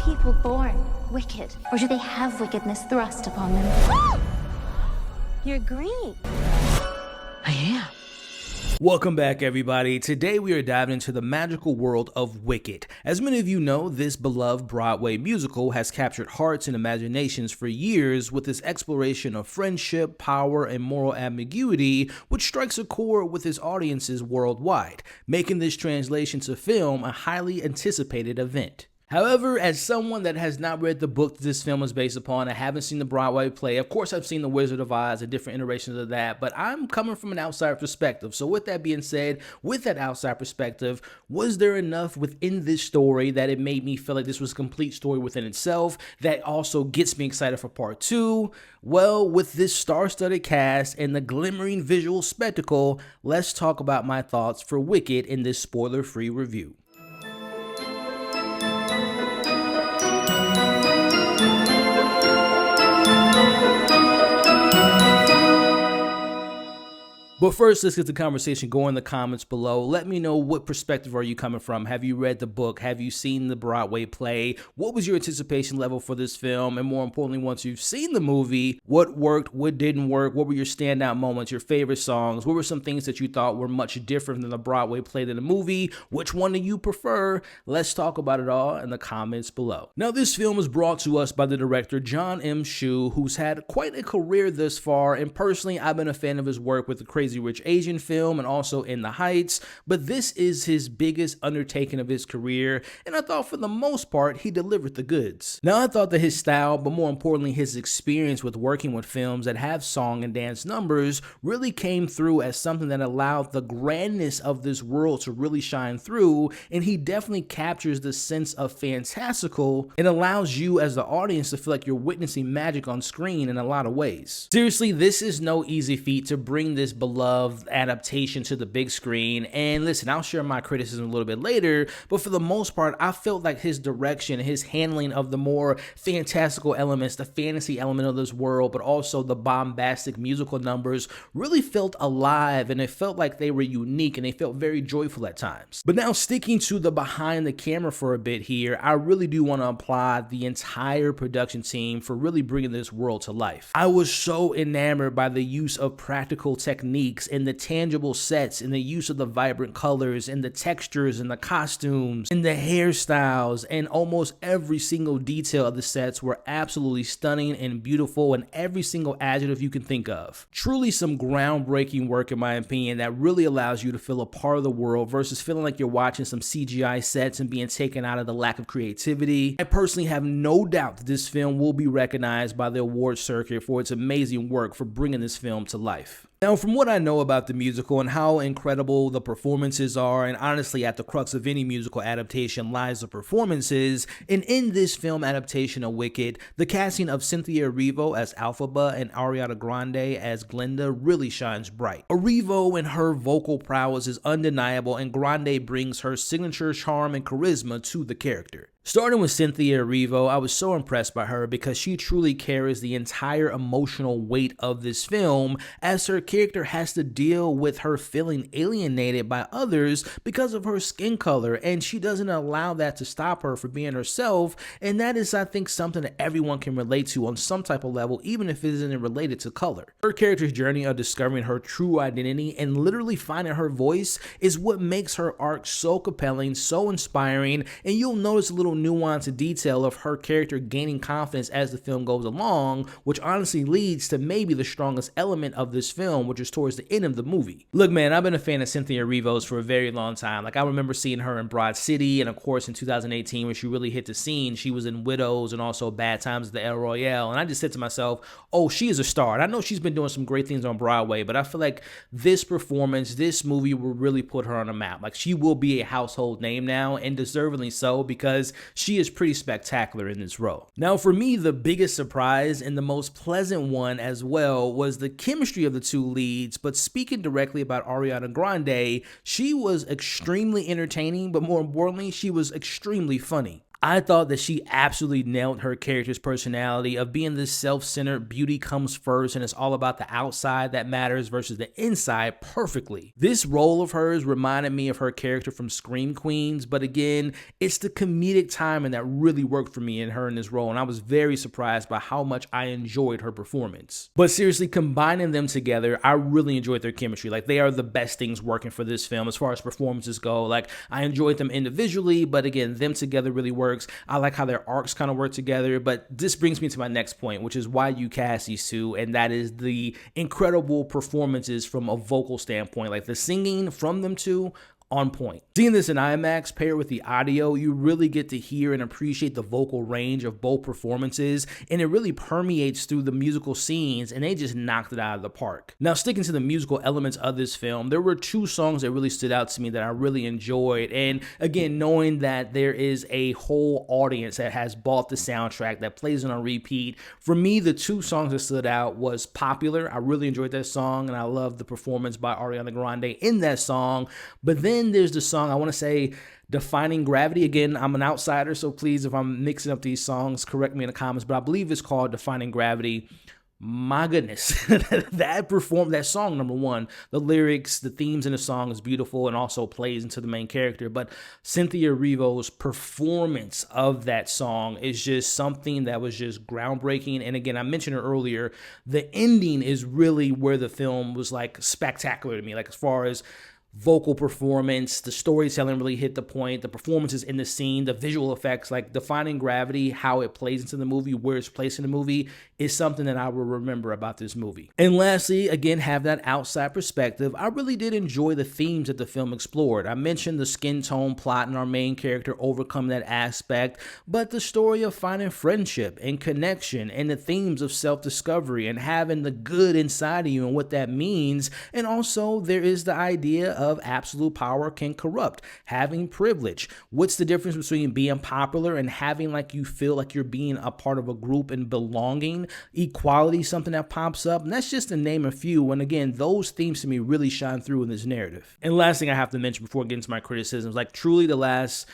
people born wicked, or do they have wickedness thrust upon them? You're green. I am. Welcome back, everybody. Today we are diving into the magical world of Wicked. As many of you know, this beloved Broadway musical has captured hearts and imaginations for years with its exploration of friendship, power, and moral ambiguity, which strikes a chord with its audiences worldwide, making this translation to film a highly anticipated event. However, as someone that has not read the book that this film is based upon, I haven't seen the Broadway play. Of course, I've seen The Wizard of Oz and different iterations of that, but I'm coming from an outside perspective. So with that being said, with that outside perspective, was there enough within this story that it made me feel like this was a complete story within itself that also gets me excited for part 2? Well, with this star-studded cast and the glimmering visual spectacle, let's talk about my thoughts for Wicked in this spoiler-free review. But first, let's get the conversation going in the comments below. Let me know, what perspective are you coming from? Have you read the book? Have you seen the Broadway play? What was your anticipation level for this film? And more importantly, once you've seen the movie, what worked, what didn't work? What were your standout moments, your favorite songs? What were some things that you thought were much different than the Broadway play than the movie? Which one do you prefer? Let's talk about it all in the comments below. Now, this film is brought to us by the director Jon M, who's had quite a career thus far, and personally, I've been a fan of his work with the Crazy Rich Asian film and also In the Heights, but this is his biggest undertaking of his career, and I thought for the most part he delivered the goods. Now, I thought that his style, but more importantly his experience with working with films that have song and dance numbers, really came through as something that allowed the grandness of this world to really shine through, and he definitely captures the sense of fantastical and allows you as the audience to feel like you're witnessing magic on screen in a lot of ways. Seriously, this is no easy feat to bring this beloved adaptation to the big screen, and listen, I'll share my criticism a little bit later, but for the most part, I felt like his direction, his handling of the more fantastical elements, the fantasy element of this world, but also the bombastic musical numbers really felt alive, and it felt like they were unique, and they felt very joyful at times. But now, sticking to the behind the camera for a bit here, I really do want to applaud the entire production team for really bringing this world to life. I was so enamored by the use of practical techniques and the tangible sets and the use of the vibrant colors and the textures and the costumes and the hairstyles, and almost every single detail of the sets were absolutely stunning and beautiful, and every single adjective you can think of. Truly some groundbreaking work, in my opinion, that really allows you to feel a part of the world versus feeling like you're watching some CGI sets and being taken out of the lack of creativity. I personally have no doubt that this film will be recognized by the award circuit for its amazing work for bringing this film to life. Now, from what I know about the musical and how incredible the performances are, and honestly at the crux of any musical adaptation lies the performances, and in this film adaptation of Wicked, the casting of Cynthia Erivo as Elphaba and Ariana Grande as Glinda really shines bright. Erivo and her vocal prowess is undeniable, and Grande brings her signature charm and charisma to the character. Starting with Cynthia Erivo, I was so impressed by her because she truly carries the entire emotional weight of this film, as her character has to deal with her feeling alienated by others because of her skin color, and she doesn't allow that to stop her from being herself, and that is, I think, something that everyone can relate to on some type of level, even if it isn't related to color. Her character's journey of discovering her true identity and literally finding her voice is what makes her arc so compelling, so inspiring, and you'll notice a little nuance and detail of her character gaining confidence as the film goes along, which honestly leads to maybe the strongest element of this film, which is towards the end of the movie. Look, man, I've been a fan of Cynthia Erivo's for a very long time. Like, I remember seeing her in Broad City, and of course in 2018 when she really hit the scene, she was in Widows and also Bad Times at the El Royale, and I just said to myself, oh, she is a star. And I know she's been doing some great things on Broadway, but I feel like this performance, this movie will really put her on the map. Like, she will be a household name now, and deservedly so, because she is pretty spectacular in this role. Now, for me, the biggest surprise and the most pleasant one as well was the chemistry of the two leads, but speaking directly about Ariana Grande, she was extremely entertaining, but more importantly, she was extremely funny. I thought that she absolutely nailed her character's personality of being this self-centered beauty comes first and it's all about the outside that matters versus the inside perfectly. This role of hers reminded me of her character from Scream Queens, but again, it's the comedic timing that really worked for me in her in this role, and I was very surprised by how much I enjoyed her performance. But seriously, combining them together, I really enjoyed their chemistry. Like, they are the best things working for this film as far as performances go. Like, I enjoyed them individually, but again, them together really works. I like how their arcs kind of work together, but this brings me to my next point, which is why you cast these two, and that is the incredible performances from a vocal standpoint. Like, the singing from them two, on point. Seeing this in IMAX paired with the audio, you really get to hear and appreciate the vocal range of both performances, and it really permeates through the musical scenes, and they just knocked it out of the park. Now, sticking to the musical elements of this film, there were two songs that really stood out to me that I really enjoyed, and again, knowing that there is a whole audience that has bought the soundtrack that plays it on repeat, for me, the two songs that stood out was Popular. I really enjoyed that song, and I love the performance by Ariana Grande in that song, but then there's the song, I want to say, Defining Gravity. Again, I'm an outsider, so please, if I'm mixing up these songs, correct me in the comments, but I believe it's called Defining Gravity. My goodness, that song, number one, the lyrics, the themes in the song is beautiful and also plays into the main character, but Cynthia Erivo's performance of that song is just something that was just groundbreaking. And again, I mentioned it earlier, the ending is really where the film was like spectacular to me, like as far as vocal performance, the storytelling really hit the point, the performances in the scene, the visual effects, like Defining Gravity, how it plays into the movie, where it's placed in the movie, is something that I will remember about this movie. And lastly, again, have that outside perspective. I really did enjoy the themes that the film explored. I mentioned the skin tone plot and our main character overcoming that aspect, but the story of finding friendship and connection and the themes of self-discovery and having the good inside of you and what that means. And also there is the idea of absolute power can corrupt, having privilege. What's the difference between being popular and having like you feel like you're being a part of a group and belonging? Equality, something that pops up, and that's just to name a few. And again, those themes to me really shine through in this narrative. And last thing I have to mention before getting to my criticisms, like truly the last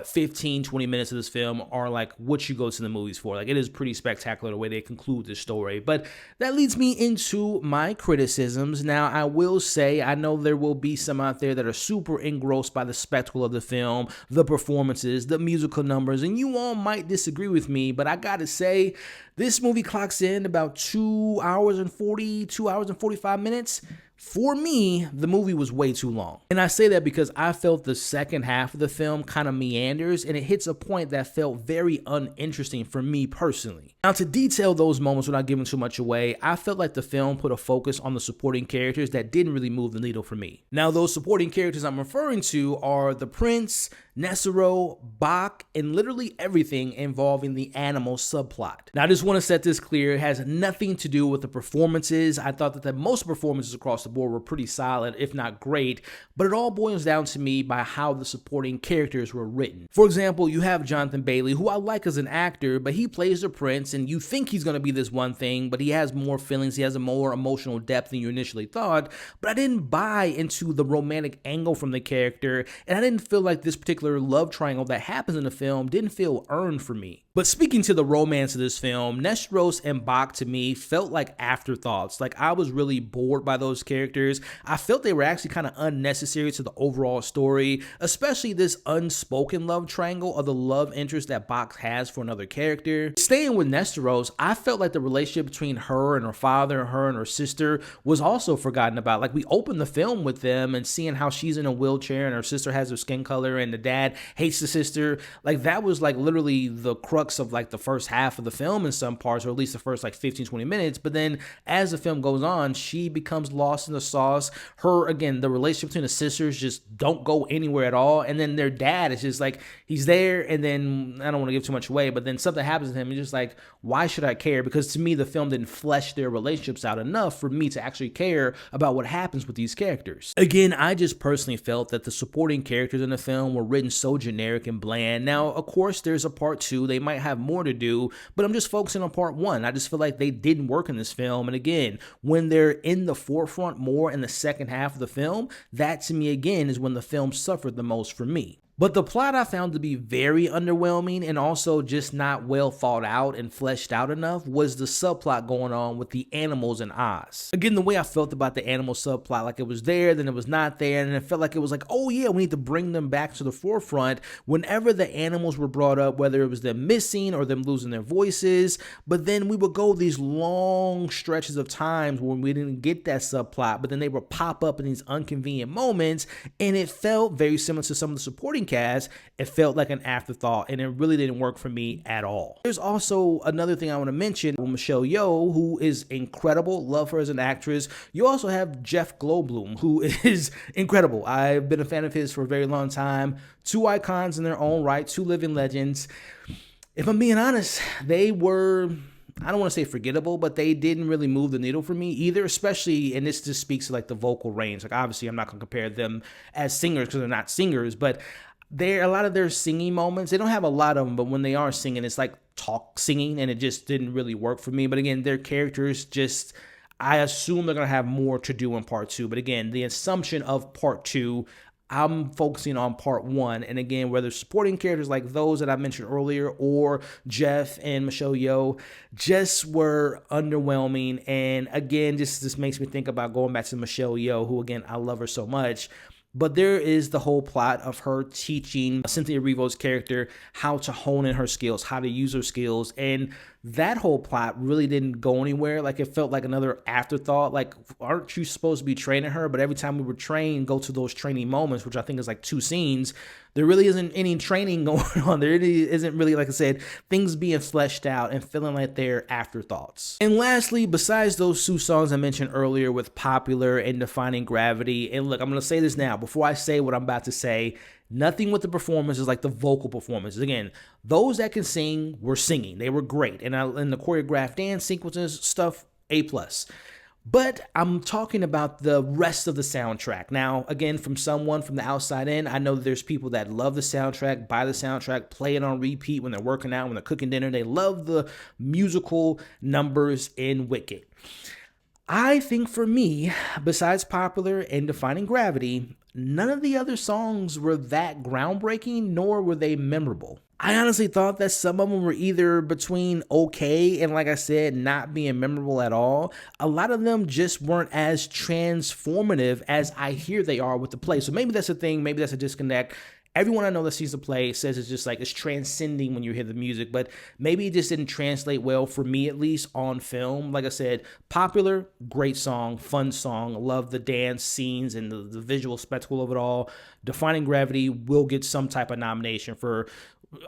15, 20 minutes of this film are like what you go to the movies for. Like, it is pretty spectacular the way they conclude this story. But that leads me into my criticisms. Now, I will say, I know there will be some out there that are super engrossed by the spectacle of the film, the performances, the musical numbers, and you all might disagree with me, but I gotta say, this movie clocks in about 2 hours and 45 minutes. For me, the movie was way too long. And I say that because I felt the second half of the film kind of meanders and it hits a point that felt very uninteresting for me personally. Now, to detail those moments without giving too much away, I felt like the film put a focus on the supporting characters that didn't really move the needle for me. Now, those supporting characters I'm referring to are the Prince, Nesero, Bach, and literally everything involving the animal subplot. Now, I just want to set this clear. It has nothing to do with the performances. I thought that most performances across the board were pretty solid, if not great, but it all boils down to me by how the supporting characters were written. For example, you have Jonathan Bailey, who I like as an actor, but he plays the Prince, and you think he's going to be this one thing, but he has more feelings, he has a more emotional depth than you initially thought, but I didn't buy into the romantic angle from the character, and I didn't feel like this particular love triangle that happens in the film didn't feel earned for me. But speaking to the romance of this film, Nesteros and Bach to me felt like afterthoughts. Like, I was really bored by those characters. I felt they were actually kind of unnecessary to the overall story, especially this unspoken love triangle of the love interest that Bach has for another character. Staying with Nesteros, I felt like the relationship between her and her father, her and her sister was also forgotten about. Like, we opened the film with them and seeing how she's in a wheelchair and her sister has her skin color and the dad hates the sister. Like, that was like literally the crux of like the first half of the film in some parts, or at least the first like 15-20 minutes. But then as the film goes on, she becomes lost in the sauce. Her, again, the relationship between the sisters just don't go anywhere at all. And then their dad is just like, he's there, and then I don't want to give too much away, but then something happens to him. He's just like, why should I care? Because to me, the film didn't flesh their relationships out enough for me to actually care about what happens with these characters. Again, I just personally felt that the supporting characters in the film were written so generic and bland. Now, of course, there's a part two. They might have more to do, but I'm just focusing on part one. I just feel like they didn't work in this film. And again, when they're in the forefront more in the second half of the film, that to me, again, is when the film suffered the most for me. But the plot I found to be very underwhelming and also just not well thought out and fleshed out enough was the subplot going on with the animals in Oz. Again, the way I felt about the animal subplot, like it was there, then it was not there, and it felt like it was like, oh yeah, we need to bring them back to the forefront whenever the animals were brought up, whether it was them missing or them losing their voices. But then we would go these long stretches of times when we didn't get that subplot, but then they would pop up in these inconvenient moments, and it felt very similar to some of the supporting cast. It felt like an afterthought, and it really didn't work for me at all. There's also another thing I want to mention with Michelle Yeoh, who is incredible. Love her as an actress. You also have Jeff Goldblum, who is incredible. I've been a fan of his for a very long time. Two icons in their own right, two living legends. If I'm being honest, they were, I don't want to say forgettable, but they didn't really move the needle for me either, especially, and this just speaks to like the vocal range. Like obviously I'm not going to compare them as singers because they're not singers, but a lot of their singing moments, they don't have a lot of them, but when they are singing, it's like talk singing, and it just didn't really work for me. But again, their characters just, I assume they're going to have more to do in part 2. But again, the assumption of part 2, I'm focusing on part 1. And again, whether supporting characters like those that I mentioned earlier or Jeff and Michelle Yeoh just were underwhelming. And again, this makes me think about going back to Michelle Yeoh, who again, I love her so much. But there is the whole plot of her teaching Cynthia Erivo's character how to hone in her skills, how to use her skills. And that whole plot really didn't go anywhere. Like it felt like another afterthought. Like, aren't you supposed to be training her? But every time we were trained, go to those training moments, which I think is like 2 scenes, there really isn't any training going on. There really isn't really, like I said, things being fleshed out and feeling like they're afterthoughts. And lastly, besides those 2 songs I mentioned earlier with Popular and Defining Gravity, and look, I'm going to say this now, before I say what I'm about to say, nothing with the performances like the vocal performances. Again, those that can sing were singing. They were great. And in the choreographed dance sequences, stuff, A+. But I'm talking about the rest of the soundtrack. Now, again, from someone from the outside in, I know there's people that love the soundtrack, buy the soundtrack, play it on repeat when they're working out, when they're cooking dinner. They love the musical numbers in Wicked. I think for me, besides Popular and Defining Gravity, none of the other songs were that groundbreaking, nor were they memorable. I honestly thought that some of them were either between okay and, like I said, not being memorable at all. A lot of them just weren't as transformative as I hear they are with the play. So maybe that's a thing, maybe that's a disconnect. Everyone I know that sees the play says it's just like it's transcending when you hear the music, but maybe it just didn't translate well for me, at least on film. Like I said, Popular, great song, fun song. Love the dance scenes and the visual spectacle of it all. Defining Gravity will get some type of nomination for,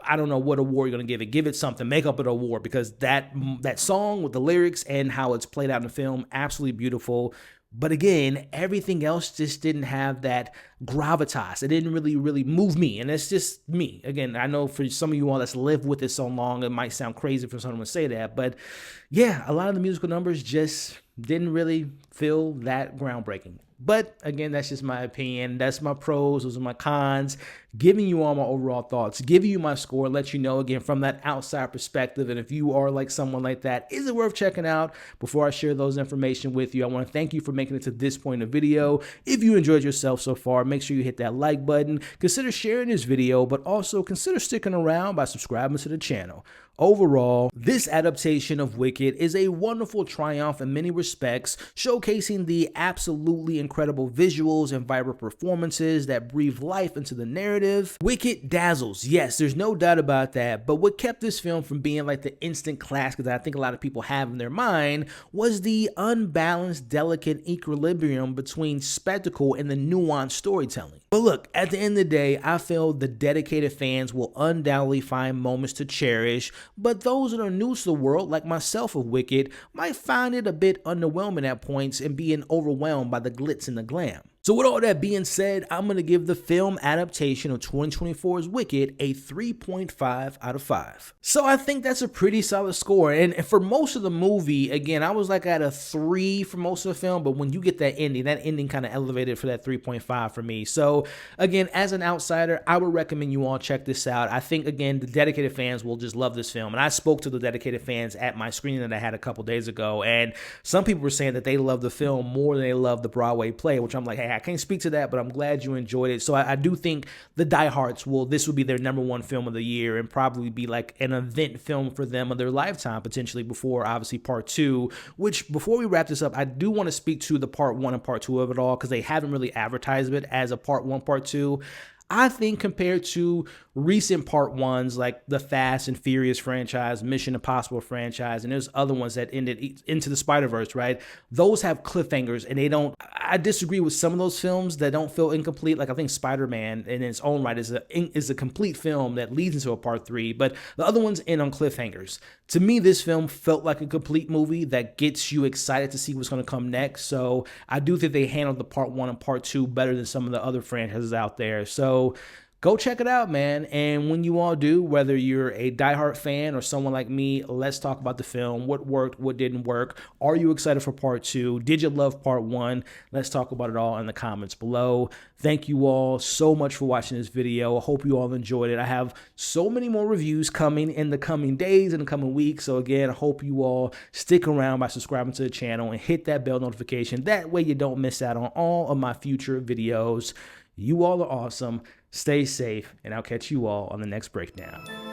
I don't know what award you're going to give it. Give it something. Make up an award, because that song with the lyrics and how it's played out in the film, absolutely beautiful. But again, everything else just didn't have that gravitas. It didn't really move me. And it's just me. Again, I know for some of you all that's lived with it so long, it might sound crazy for someone to say that. But yeah, a lot of the musical numbers just didn't really feel that groundbreaking. But again, that's just my opinion. That's my pros. Those are my cons. Giving you all my overall thoughts, giving you my score, let you know again from that outside perspective. And if you are like someone like that, is it worth checking out? Before I share those information with you, I want to thank you for making it to this point in the video. If you enjoyed yourself so far, make sure you hit that like button. Consider sharing this video, but also consider sticking around by subscribing to the channel. Overall, this adaptation of Wicked is a wonderful triumph in many respects, showcasing the absolutely incredible visuals and vibrant performances that breathe life into the narrative. Wicked dazzles, yes, there's no doubt about that, but what kept this film from being like the instant classic that I think a lot of people have in their mind was the unbalanced, delicate equilibrium between spectacle and the nuanced storytelling. But look, at the end of the day, I feel the dedicated fans will undoubtedly find moments to cherish, but those that are new to the world, like myself of Wicked, might find it a bit underwhelming at points and being overwhelmed by the glitz and the glam. So with all that being said, I'm going to give the film adaptation of 2024's Wicked a 3.5 out of 5. So I think that's a pretty solid score. And for most of the movie, again, I was like at a 3 for most of the film, but when you get that ending kind of elevated for that 3.5 for me. So again, as an outsider, I would recommend you all check this out. I think, again, the dedicated fans will just love this film. And I spoke to the dedicated fans at my screening that I had a couple days ago, and some people were saying that they love the film more than they love the Broadway play, which I'm like, hey, I can't speak to that, but I'm glad you enjoyed it. So I do think the diehards this will be their #1 film of the year and probably be like an event film for them of their lifetime, potentially, before obviously part 2, which before we wrap this up, I do want to speak to the part 1 and part 2 of it all, because they haven't really advertised it as a part 1, part 2. I think compared to recent part 1s like the Fast and Furious franchise, Mission Impossible franchise, and there's other ones that ended Into the Spider-Verse, right? Those have cliffhangers, and they don't. I disagree with some of those films that don't feel incomplete. Like I think Spider-Man in its own right is a complete film that leads into a part 3, but the other ones end on cliffhangers. To me, this film felt like a complete movie that gets you excited to see what's going to come next. So I do think they handled the part 1 and part 2 better than some of the other franchises out there. So go check it out, man. And when you all do, whether you're a diehard fan or someone like me, let's talk about the film. What worked, what didn't work. Are you excited for part 2? Did you love part 1? Let's talk about it all in the comments below. Thank you all so much for watching this video. I hope you all enjoyed it. I have so many more reviews coming in the coming days and the coming weeks. So again, I hope you all stick around by subscribing to the channel and hit that bell notification. That way you don't miss out on all of my future videos. You all are awesome. Stay safe, and I'll catch you all on the next breakdown.